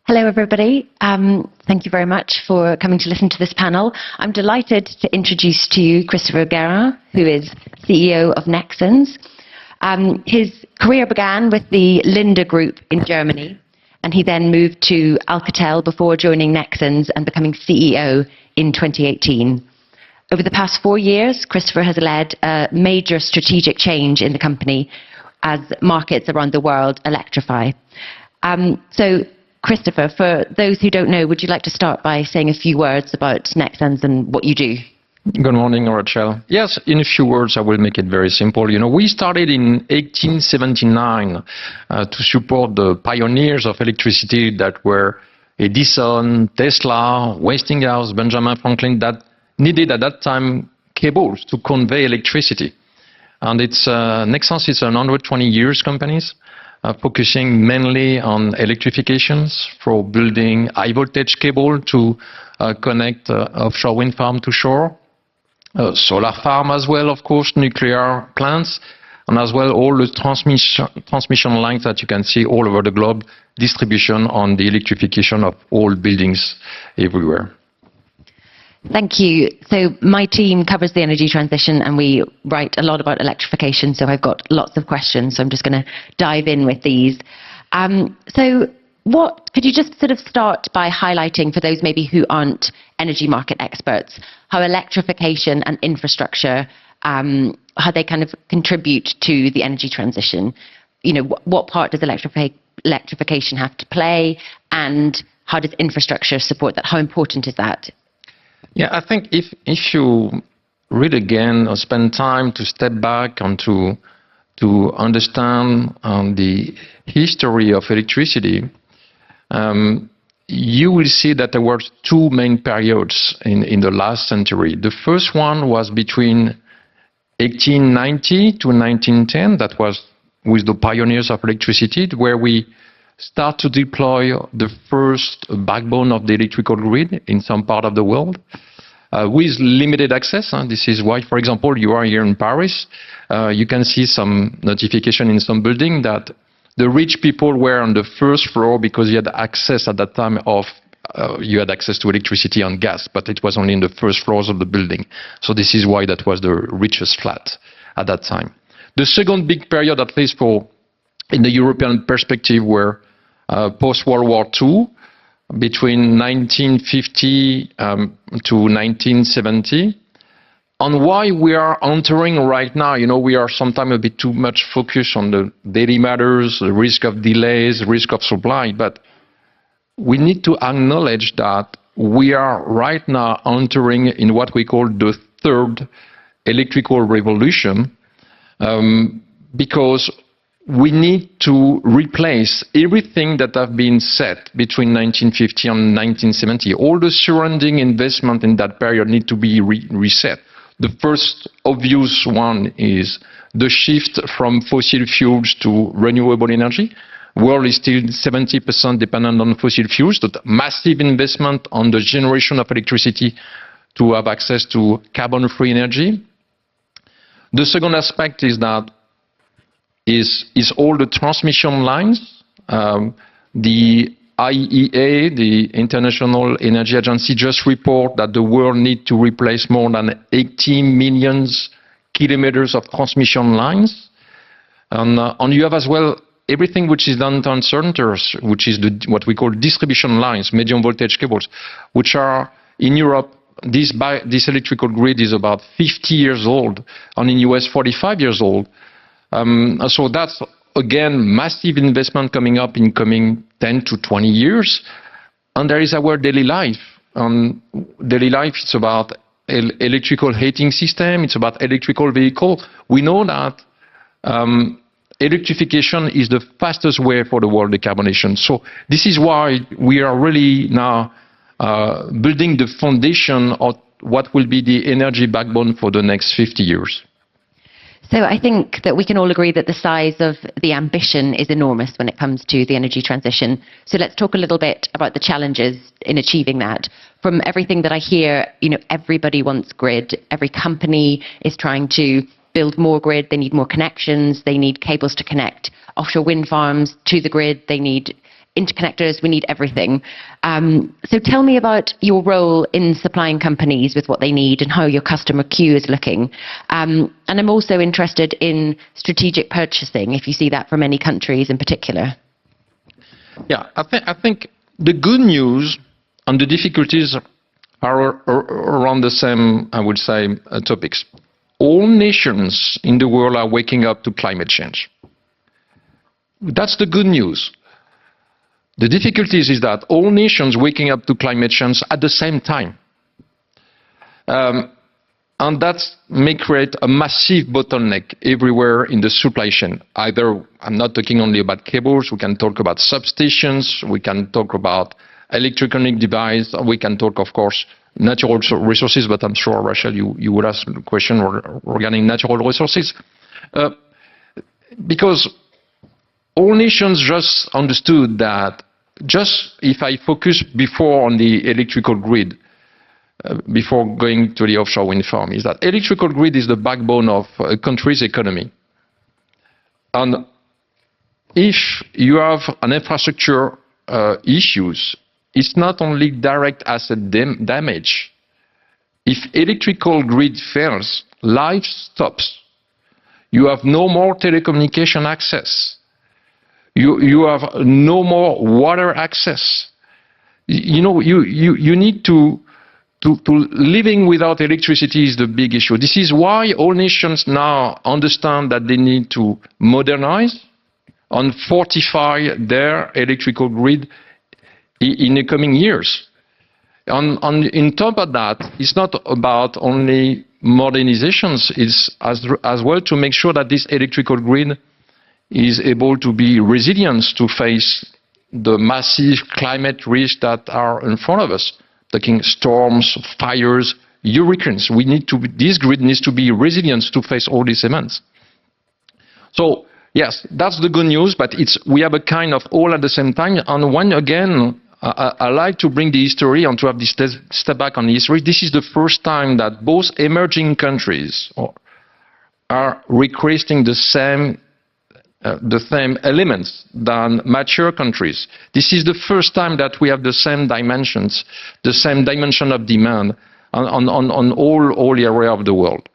Hello, everybody. Thank you very much for coming to listen to this panel. I'm delighted to introduce to you Christopher Guérin, who is CEO of Nexans. His career began with the Linde Group in Germany, and he then moved to Alcatel before joining Nexans and becoming CEO in 2018. Over the past 4 years, Christopher has led a major strategic change in the company as markets around the world electrify. Christopher, for those who don't know, would you like to start by saying a few words about Nexans and what you do? Good morning, Rachel. Yes, in a few words, I will make it very simple. We started in 1879 to support the pioneers of electricity that were Edison, Tesla, Westinghouse, Benjamin Franklin, that needed at that time cables to convey electricity. And Nexans is a 120 years company. Focusing mainly on electrifications for building high voltage cable to connect offshore wind farm to shore, solar farm as well, of course, nuclear plants, and as well all the transmission lines that you can see all over the globe, distribution on the electrification of all buildings everywhere. Thank you. So my team covers the energy transition and we write a lot about electrification, so I've got lots of questions, so I'm just going to dive in with these. Could you just sort of start by highlighting, for those maybe who aren't energy market experts, how electrification and infrastructure, how they kind of contribute to the energy transition? What part does electrification have to play, and how does infrastructure support that? How important is that? Yeah, I think if you read again or spend time to step back and to understand the history of electricity, you will see that there were two main periods in the last century. The first one was between 1890 to 1910. That was with the pioneers of electricity, where we start to deploy the first backbone of the electrical grid in some part of the world with limited access. This is why, for example, you are here in Paris. You can see some notification in some building that the rich people were on the first floor because you had access at that time you had access to electricity and gas, but it was only in the first floors of the building. So this is why that was the richest flat at that time. The second big period, at least in the European perspective, were post-World War II, between 1950 to 1970. And why we are entering right now, we are sometimes a bit too much focused on the daily matters, the risk of delays, risk of supply, but we need to acknowledge that we are right now entering in what we call the third electrical revolution, because we need to replace everything that have been set between 1950 and 1970. All the surrounding investment in that period need to be reset. The first obvious one is the shift from fossil fuels to renewable energy. World is still 70% dependent on fossil fuels. That massive investment on the generation of electricity to have access to carbon-free energy. The second aspect is all the transmission lines. The IEA, the International Energy Agency, just report that the world needs to replace more than 80 million kilometers of transmission lines. And you have as well everything which is downtown centers, which is what we call distribution lines, medium voltage cables, which are in Europe. This electrical grid is about 50 years old, and in US 45 years old. So that's, again, massive investment coming up in coming 10 to 20 years. And there is our daily life. Daily life, it's about electrical heating system, it's about electrical vehicle. We know that electrification is the fastest way for the world decarbonization. So this is why we are really now building the foundation of what will be the energy backbone for the next 50 years. So I think that we can all agree that the size of the ambition is enormous when it comes to the energy transition. So let's talk a little bit about the challenges in achieving that. From everything that I hear, everybody wants grid. Every company is trying to build more grid. They need more connections. They need cables to connect offshore wind farms to the grid. They need interconnectors, we need everything. So tell me about your role in supplying companies with what they need and how your customer queue is looking. And I'm also interested in strategic purchasing, if you see that from any countries in particular. Yeah, I think the good news and the difficulties are around the same, I would say, topics. All nations in the world are waking up to climate change. That's the good news. The difficulties is that all nations waking up to climate change at the same time. And that may create a massive bottleneck everywhere in the supply chain. Either, I'm not talking only about cables, we can talk about substations, we can talk about electronic devices, we can talk, of course, natural resources, but I'm sure, Rachel, you would ask a question regarding natural resources. Because all nations just understood that just if I focus before on the electrical grid, before going to the offshore wind farm, is that electrical grid is the backbone of a country's economy. And if you have an infrastructure issues, it's not only direct asset damage. If electrical grid fails, life stops. You have no more telecommunication access. You have no more water access. You know, you need to living without electricity is the big issue. This is why all nations now understand that they need to modernize and fortify their electrical grid in the coming years. And in top of that, it's not about only modernizations, it's as well to make sure that this electrical grid is able to be resilient to face the massive climate risks that are in front of us, taking storms, fires, hurricanes. This grid needs to be resilient to face all these events. So yes, that's the good news, but we have a kind of all at the same time. And when again, I like to bring the history and to have this step back on the history. This is the first time that both emerging countries are requesting the same elements than mature countries. This is the first time that we have the same dimensions, the same dimension of demand on all area of the world.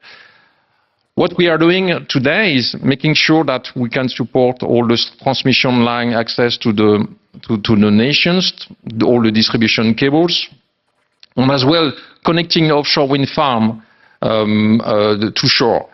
What we are doing today is making sure that we can support all the transmission line access to the nations, all the distribution cables, and as well connecting offshore wind farm to shore.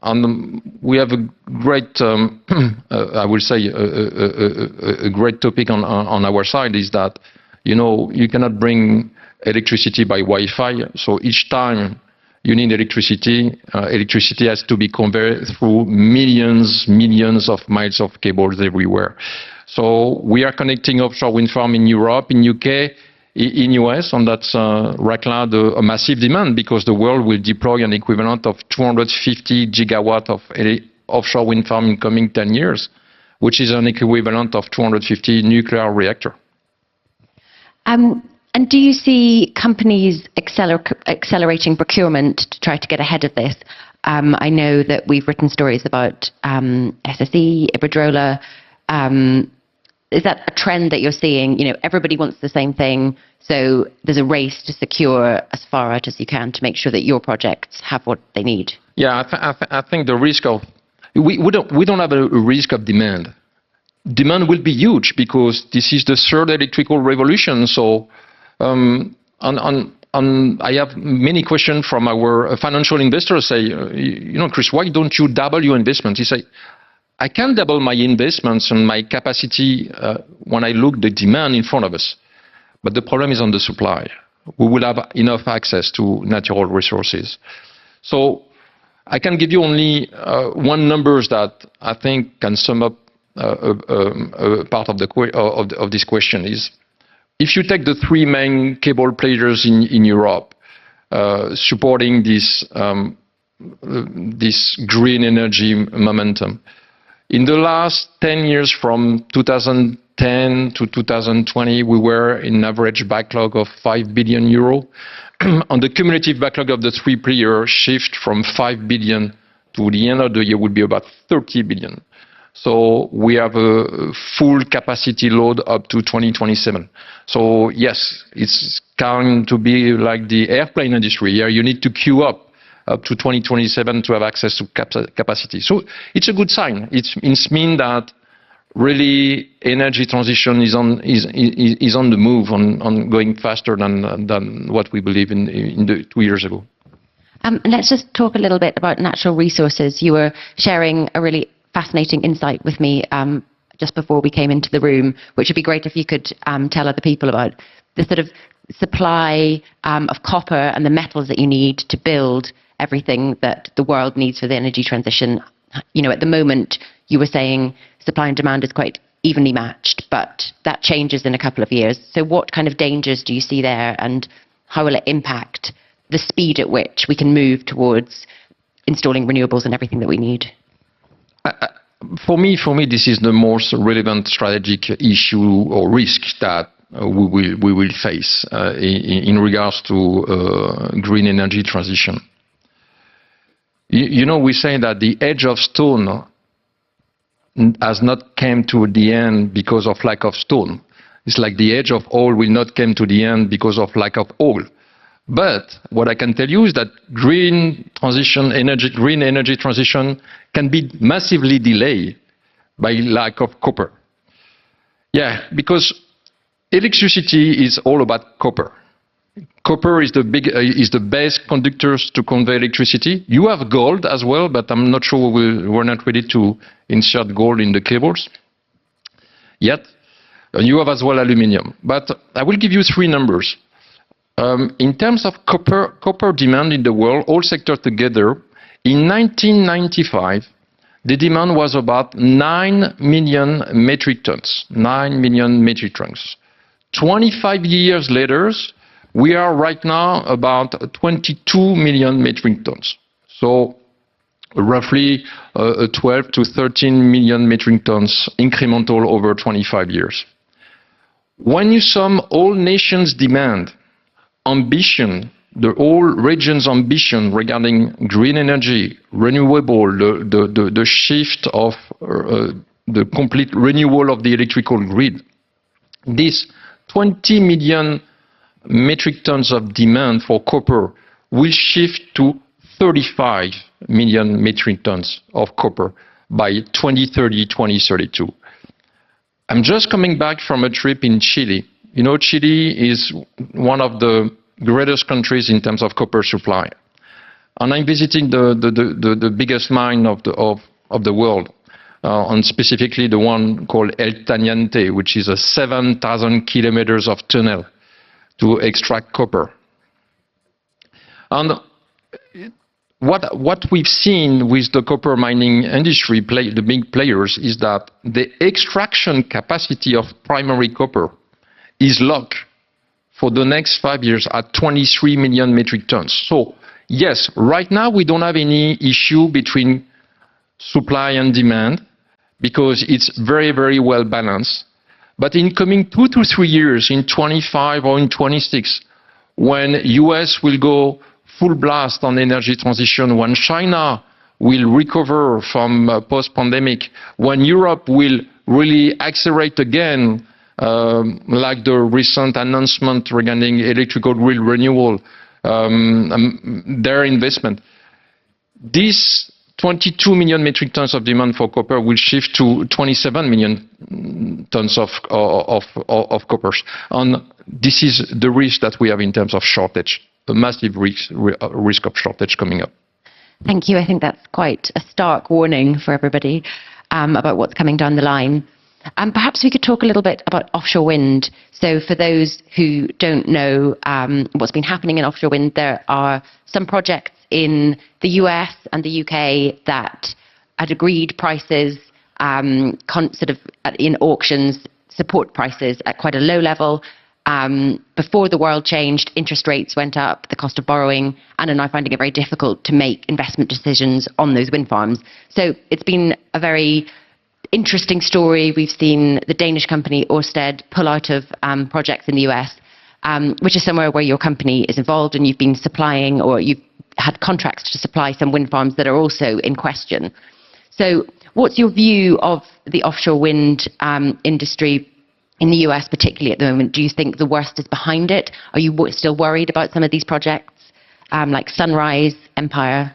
And we have a great, I will say, a great topic on our side is that, you know, you cannot bring electricity by Wi-Fi. So each time you need electricity, electricity has to be conveyed through millions of miles of cables everywhere. So we are connecting offshore wind farm in Europe, in UK, in US, and that's right now a massive demand because the world will deploy an equivalent of 250 gigawatt of offshore wind farm in coming 10 years, which is an equivalent of 250 nuclear reactor. And do you see companies accelerating procurement to try to get ahead of this? I know that we've written stories about SSE, Iberdrola. Is that a trend that you're seeing? You know, everybody wants the same thing, so there's a race to secure as far out as you can to make sure that your projects have what they need. Yeah, I think the risk of we don't have a risk of demand. Demand will be huge because this is the third electrical revolution. So, I have many questions from our financial investors. Say, you know, Chris, why don't you double your investment? He say, I can double my investments and my capacity when I look the demand in front of us. But the problem is on the supply. We will have enough access to natural resources. So I can give you only one numbers that I think can sum up part of this question is, if you take the three main cable players in Europe supporting this green energy momentum, in the last 10 years, from 2010 to 2020, we were in average backlog of 5 billion euro. And the cumulative backlog of the three players shift from 5 billion to the end of the year would be about 30 billion. So we have a full capacity load up to 2027. So yes, it's going to be like the airplane industry. Here you need to queue up to 2027 to have access to capacity. So it's a good sign. It means that really energy transition is on the move, on going faster than what we believe in the 2 years ago. Let's just talk a little bit about natural resources. You were sharing a really fascinating insight with me just before we came into the room, which would be great if you could tell other people about the sort of supply of copper and the metals that you need to build everything that the world needs for the energy transition. You know, at the moment, you were saying supply and demand is quite evenly matched, but that changes in a couple of years. So what kind of dangers do you see there, and how will it impact the speed at which we can move towards installing renewables and everything that we need? For me, this is the most relevant strategic issue or risk that we will face in regards to green energy transition. You know, we say that the age of stone has not come to the end because of lack of stone. It's like the age of oil will not come to the end because of lack of oil. But what I can tell you is that green energy transition can be massively delayed by lack of copper. Yeah, because electricity is all about copper. Copper is the best conductors to convey electricity. You have gold as well, but I'm not sure we're not ready to insert gold in the cables yet. And you have as well aluminium. But I will give you three numbers. In terms of copper demand in the world, all sectors together, in 1995, the demand was about 9 million metric tons. 9 million metric tons. 25 years later, we are right now about 22 million metric tons. So roughly 12 to 13 million metric tons incremental over 25 years. When you sum all nations' demand, ambition, the whole region's ambition regarding green energy, renewable, the shift of the complete renewal of the electrical grid, this 20 million metric tons of demand for copper will shift to 35 million metric tons of copper by 2030, 2032. I'm just coming back from a trip in Chile. You know, Chile is one of the greatest countries in terms of copper supply. And I'm visiting the biggest mine of the world, and specifically the one called El Teniente, which is a 7,000 kilometers of tunnel to extract copper. And what we've seen with the copper mining industry, the big players, is that the extraction capacity of primary copper is locked for the next 5 years at 23 million metric tons. So yes, right now we don't have any issue between supply and demand because it's very, very well balanced. But in coming 2 to 3 years, in 25 or in 26, when US will go full blast on energy transition, when China will recover from post-pandemic, when Europe will really accelerate again, like the recent announcement regarding electrical grid renewal, their investment, this 22 million metric tons of demand for copper will shift to 27 million tons of copper. And this is the risk that we have in terms of shortage, a massive risk of shortage coming up. Thank you. I think that's quite a stark warning for everybody about what's coming down the line. Perhaps we could talk a little bit about offshore wind. So for those who don't know what's been happening in offshore wind, there are some projects in the US and the UK that had agreed prices, sort of in auctions, support prices at quite a low level. Before the world changed, interest rates went up, the cost of borrowing, and are now finding it very difficult to make investment decisions on those wind farms. So it's been a very interesting story. We've seen the Danish company Ørsted pull out of projects in the US, which is somewhere where your company is involved, and you've been supplying, or you've had contracts to supply some wind farms that are also in question. So What's your view of the offshore wind industry in the US, particularly at the moment? Do you think the worst is behind it? Are you still worried about some of these projects, like Sunrise, Empire?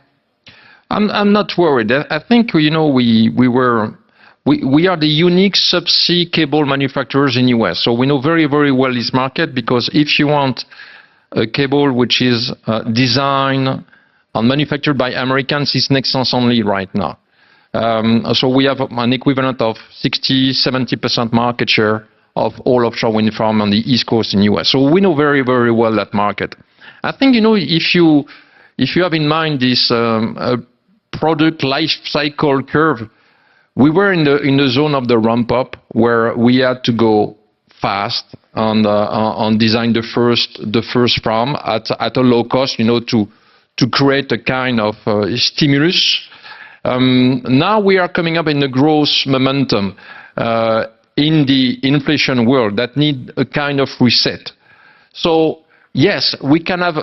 I'm not worried. I think we are the unique subsea cable manufacturers in US. So we know very, very well this market, because if you want a cable which is designed and manufactured by Americans, it's Nexans only right now. So we have an equivalent of 60-70% market share of all offshore wind farms on the East Coast in US. So we know very, very well that market. I think, if you have in mind this product life cycle curve, we were in the zone of the ramp up, where we had to go fast on design the first farm at a low cost, to create a kind of stimulus. Now we are coming up in the growth momentum in the inflation world that need a kind of reset. So yes, we can have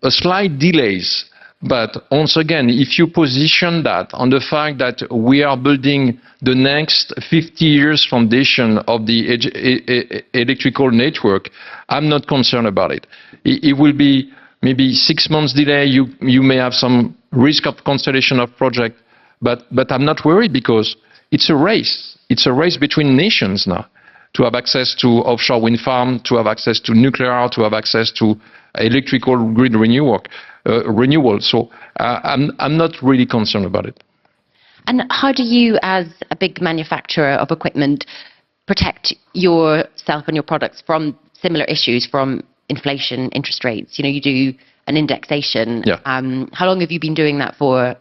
a slight delays, but once again, if you position that on the fact that we are building the next 50 years foundation of the electrical network, I'm not concerned about it. It will be maybe 6 months delay. You may have some risk of cancellation of project, but I'm not worried, because it's a race. It's a race between nations now to have access to offshore wind farm, to have access to nuclear, to have access to electrical grid renewal. So I'm not really concerned about it. And how do you, as a big manufacturer of equipment, protect yourself and your products from similar issues, from inflation, interest rates? You do an indexation. Yeah. How long have you been doing that for?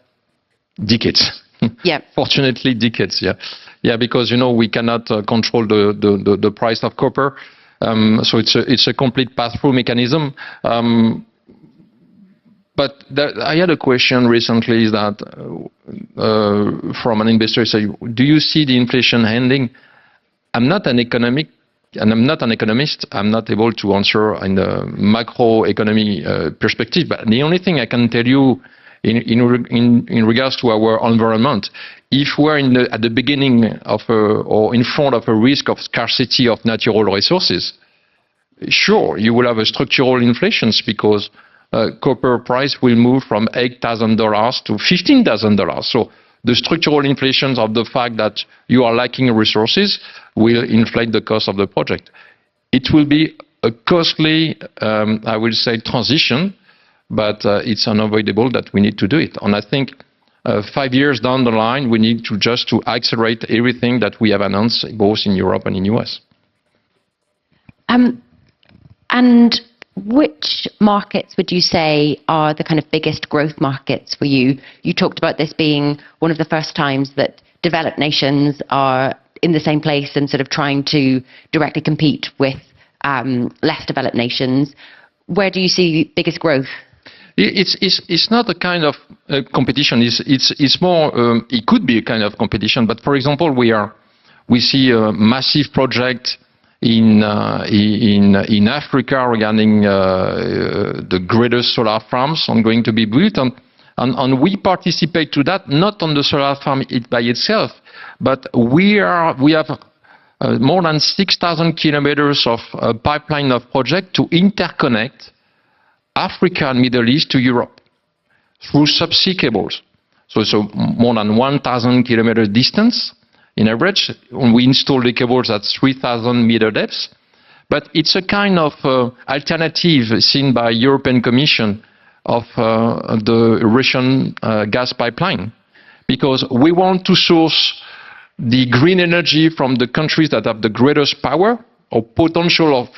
Decades. Yeah. Fortunately, decades. Yeah. Yeah, because we cannot control the price of copper, so it's a complete pass-through mechanism. But I had a question recently that from an investor say, do you see the inflation ending? I'm not an economic, and I'm not an economist. I'm not able to answer in the macroeconomy perspective. But the only thing I can tell you in regards to our environment, if we're at the beginning of or in front of a risk of scarcity of natural resources, sure, you will have a structural inflations, because copper price will move from $8,000 to $15,000. So the structural inflations of the fact that you are lacking resources will inflate the cost of the project. It will be a costly, I will say, transition, but it's unavoidable that we need to do it. And I think 5 years down the line, we need to accelerate everything that we have announced, both in Europe and in US. And which markets would you say are the kind of biggest growth markets for you? You talked about this being one of the first times that developed nations are in the same place and sort of trying to directly compete with less developed nations. Where do you see biggest growth? It's not a kind of competition. It's more. It could be a kind of competition. But for example, we see a massive project in Africa regarding the greatest solar farms going to be built, and we participate to that, not on the solar farm by itself, but we have more than 6,000 kilometers of pipeline of project to interconnect Africa and Middle East to Europe through subsea cables. So more than 1,000 kilometer distance in average. We install the cables at 3,000 meter depths. But it's a kind of alternative seen by European Commission of the Russian gas pipeline, because we want to source the green energy from the countries that have the greatest power or potential of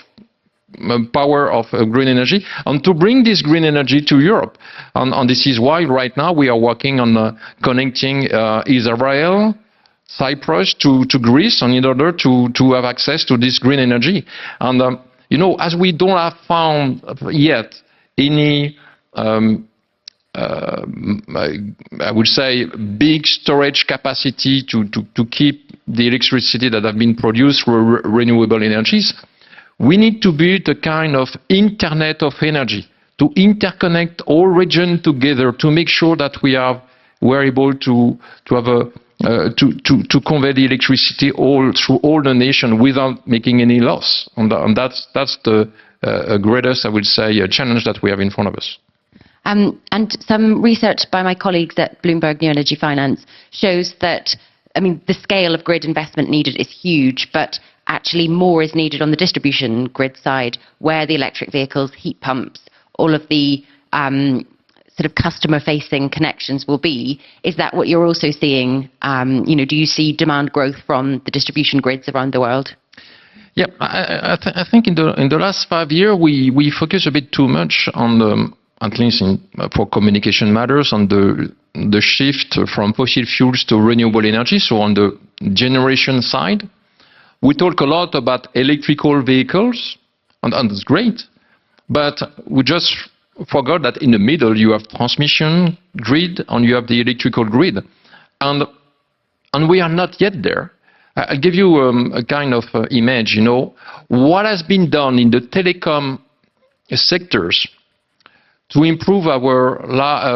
power of green energy, and to bring this green energy to Europe. And this is why right now we are working on connecting Israel, Cyprus to Greece, and in order to have access to this green energy. And as we don't have found yet any I would say big storage capacity to keep the electricity that have been produced through renewable energies, we need to build a kind of internet of energy to interconnect all regions together, to make sure that we're able to have to convey the electricity through all the nation without making any loss. And that's the greatest, I would say, challenge that we have in front of us. And some research by my colleagues at Bloomberg New Energy Finance shows that, I mean, the scale of grid investment needed is huge, but actually more is needed on the distribution grid side, where the electric vehicles, heat pumps, all of the sort of customer-facing connections will be. Is that what you're also seeing? Do you see demand growth from the distribution grids around the world? Yeah, I think in the last 5 years we focus a bit too much on the, at least for communication matters, on the shift from fossil fuels to renewable energy. So on the generation side, we talk a lot about electrical vehicles, and it's great, but we just forgot that in the middle you have transmission grid and you have the electrical grid, and we are not yet there. I'll give you a kind of image. What has been done in the telecom sectors to improve our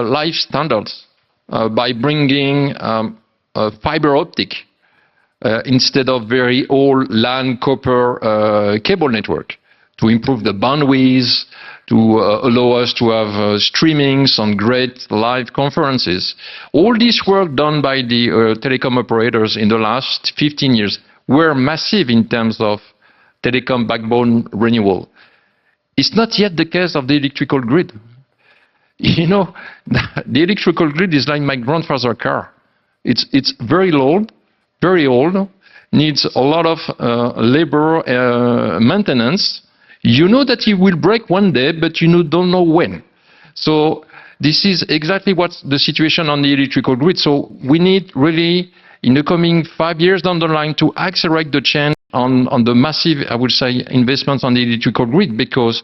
life standards by bringing fiber optic instead of very old LAN copper cable network, to improve the bandwidth, to allow us to have streamings on great live conferences. All this work done by the telecom operators in the last 15 years were massive in terms of telecom backbone renewal. It's not yet the case of the electrical grid. The electrical grid is like my grandfather's car. It's very old, needs a lot of labor maintenance. You know that it will break one day, but you don't know when. So this is exactly what's the situation on the electrical grid. So we need really, in the coming 5 years down the line, to accelerate the change on the massive, I would say, investments on the electrical grid, because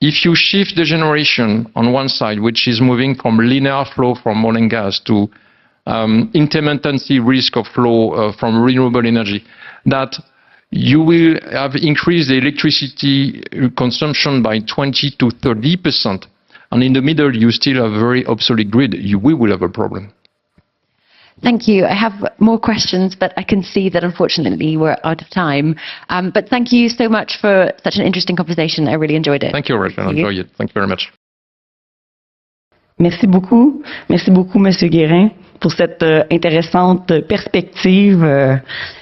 if you shift the generation on one side, which is moving from linear flow from oil and gas to intermittency risk of flow from renewable energy, that you will have increased the electricity consumption by 20 to 30%. And in the middle, you still have a very obsolete grid. We will have a problem. Thank you. I have more questions, but I can see that unfortunately we're out of time. But thank you so much for such an interesting conversation. I really enjoyed it. Thank you, Rachel. I enjoyed it. Thank you very much. Merci beaucoup. Merci beaucoup, Monsieur Guérin, pour cette intéressante perspective.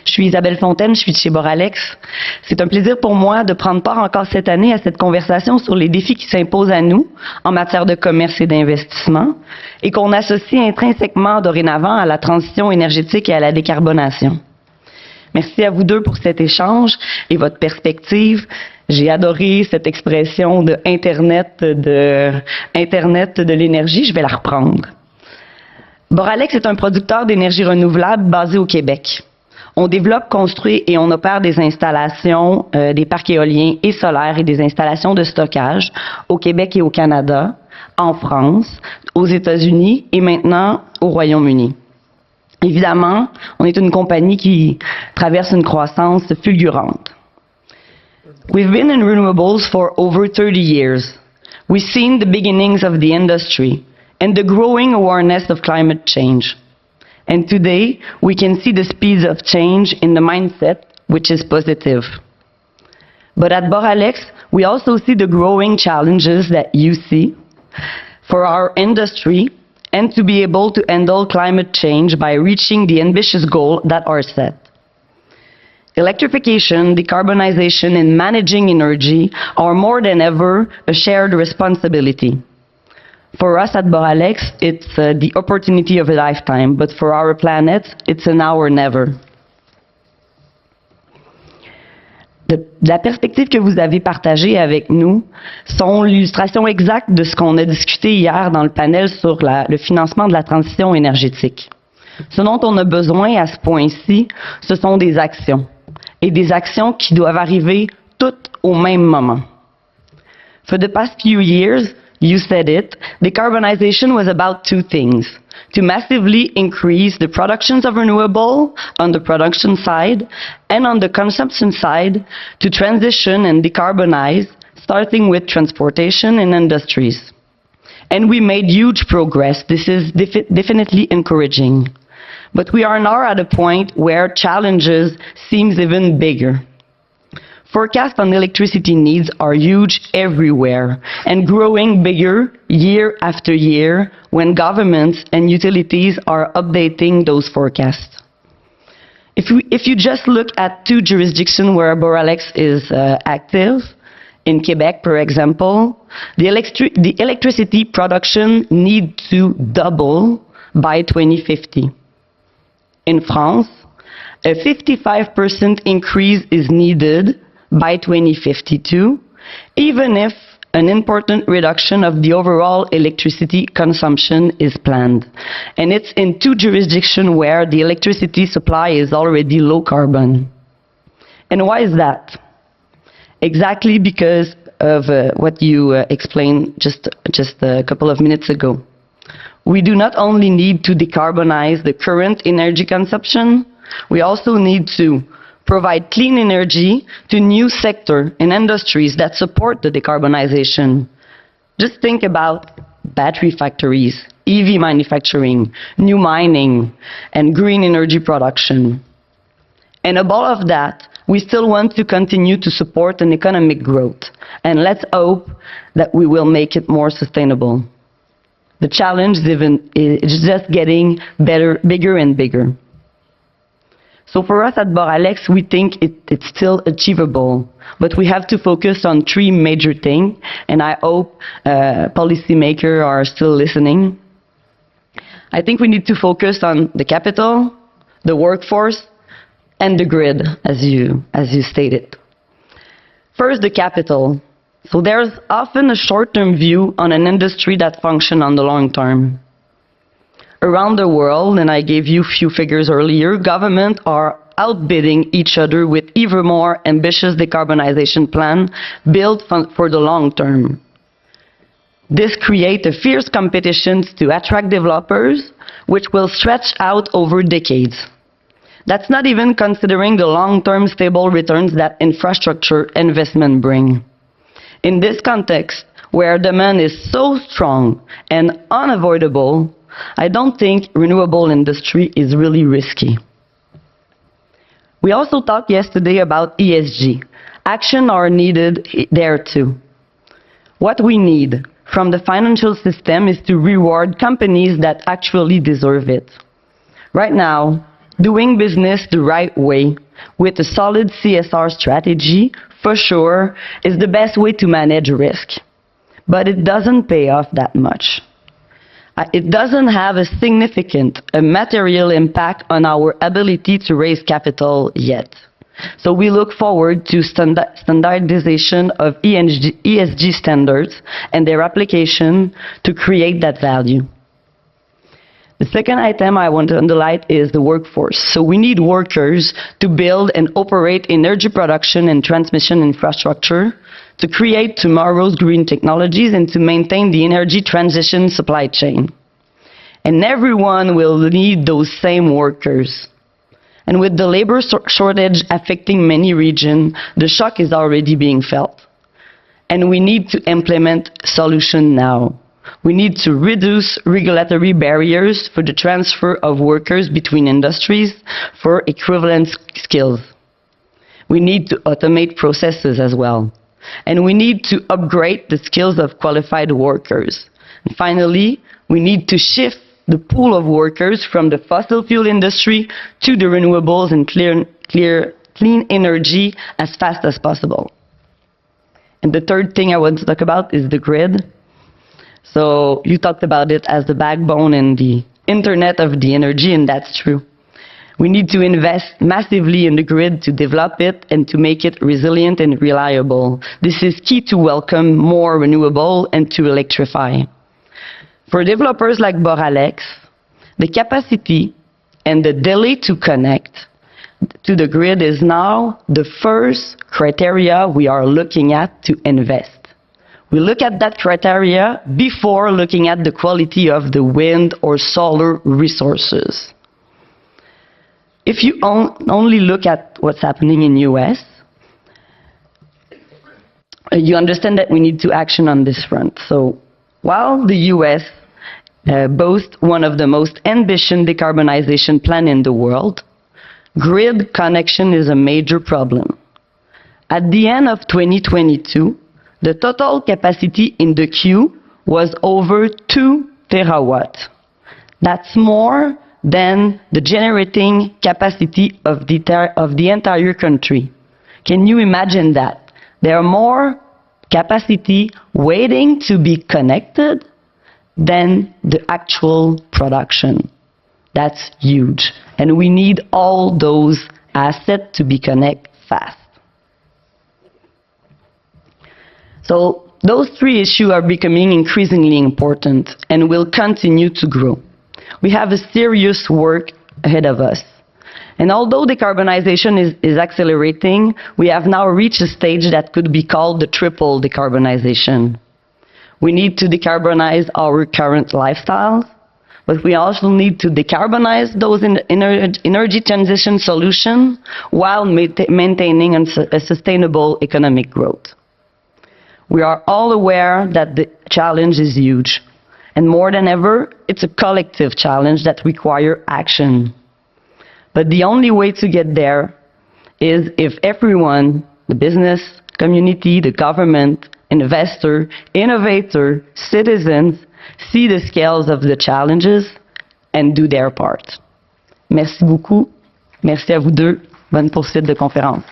Je suis Isabelle Fontaine, je suis de chez Boralex. C'est un plaisir pour moi de prendre part encore cette année à cette conversation sur les défis qui s'imposent à nous en matière de commerce et d'investissement et qu'on associe intrinsèquement dorénavant à la transition énergétique et à la décarbonation. Merci à vous deux pour cet échange et votre perspective. J'ai adoré cette expression de Internet de l'énergie. Je vais la reprendre. Boralex est un producteur d'énergie renouvelable basé au Québec. On développe, construit et on opère des installations, des parcs éoliens et solaires et des installations de stockage au Québec et au Canada, en France, aux États-Unis et maintenant au Royaume-Uni. Évidemment, on est une compagnie qui traverse une croissance fulgurante. We've been in renewables for over 30 years. We've seen the beginnings of the industry and the growing awareness of climate change. And today, we can see the speeds of change in the mindset, which is positive. But at Boralex, we also see the growing challenges that you see for our industry and to be able to handle climate change by reaching the ambitious goals that are set. Electrification, decarbonization, and managing energy are more than ever a shared responsibility. For us at Boralex, it's the opportunity of a lifetime, but for our planet, it's an now or never. La perspective que vous avez partagée avec nous sont l'illustration exacte de ce qu'on a discuté hier dans le panel sur le financement de la transition énergétique. Ce dont on a besoin à ce point-ci, ce sont des actions. Et des actions qui doivent arriver toutes au même moment. For the past few years, you said it, decarbonization was about two things. To massively increase the productions of renewable on the production side and on the consumption side to transition and decarbonize, starting with transportation and industries. And we made huge progress. This is definitely encouraging. But we are now at a point where challenges seems even bigger. Forecasts on electricity needs are huge everywhere and growing bigger year after year when governments and utilities are updating those forecasts. If you just look at two jurisdictions where Boralex is active, in Quebec, for example, the electricity production needs to double by 2050. In France, a 55% increase is needed by 2052, even if an important reduction of the overall electricity consumption is planned. And it's in two jurisdictions where the electricity supply is already low carbon. And why is that? Exactly because of what you explained just a couple of minutes ago. We do not only need to decarbonize the current energy consumption, we also need to provide clean energy to new sectors and industries that support the decarbonization. Just think about battery factories, EV manufacturing, new mining, and green energy production. And above that, we still want to continue to support an economic growth, and let's hope that we will make it more sustainable. The challenge is just getting bigger and bigger. So for us at Boralex, we think it's still achievable, but we have to focus on three major things, and I hope policymakers are still listening. I think we need to focus on the capital, the workforce, and the grid, as you stated. First, the capital. So there's often a short-term view on an industry that functions on the long term. Around the world, and I gave you a few figures earlier, governments are outbidding each other with even more ambitious decarbonization plans built for the long term. This creates a fierce competition to attract developers, which will stretch out over decades. That's not even considering the long-term stable returns that infrastructure investment bring. In this context, where demand is so strong and unavoidable, I don't think renewable industry is really risky. We also talked yesterday about ESG. Action are needed there too. What we need from the financial system is to reward companies that actually deserve it. Right now, doing business the right way with a solid CSR strategy, for sure, is the best way to manage risk. But it doesn't pay off that much. It doesn't have a significant, material impact on our ability to raise capital yet. So we look forward to standardization of ESG standards and their application to create that value. The second item I want to underline is the workforce. So we need workers to build and operate energy production and transmission infrastructure, to create tomorrow's green technologies, and to maintain the energy transition supply chain. And everyone will need those same workers. And with the labor shortage affecting many regions, the shock is already being felt. And we need to implement solutions now. We need to reduce regulatory barriers for the transfer of workers between industries for equivalent skills. We need to automate processes as well. And we need to upgrade the skills of qualified workers. And finally, we need to shift the pool of workers from the fossil fuel industry to the renewables and clean energy as fast as possible. And the third thing I want to talk about is the grid. So you talked about it as the backbone and the internet of the energy, and that's true. We need to invest massively in the grid to develop it and to make it resilient and reliable. This is key to welcome more renewable and to electrify. For developers like Boralex, the capacity and the delay to connect to the grid is now the first criteria we are looking at to invest. We look at that criteria before looking at the quality of the wind or solar resources. If you only look at what's happening in the US, you understand that we need to action on this front. So while the US boast one of the most ambitious decarbonization plan in the world. Grid connection is a major problem. At the end of 2022, the total capacity in the queue was over 2 terawatts. That's more than the generating capacity of the entire country. Can you imagine that? There are more capacity waiting to be connected than the actual production. That's huge. And we need all those assets to be connected fast. So those three issues are becoming increasingly important and will continue to grow. We have a serious work ahead of us. And although decarbonization is accelerating, we have now reached a stage that could be called the triple decarbonization. We need to decarbonize our current lifestyles, but we also need to decarbonize those energy transition solutions while maintaining a sustainable economic growth. We are all aware that the challenge is huge, and more than ever, it's a collective challenge that requires action. But the only way to get there is if everyone, the business community, the government, investor, innovator, citizens, see the scales of the challenges and do their part. Merci beaucoup. Merci à vous deux. Bonne poursuite de conférence.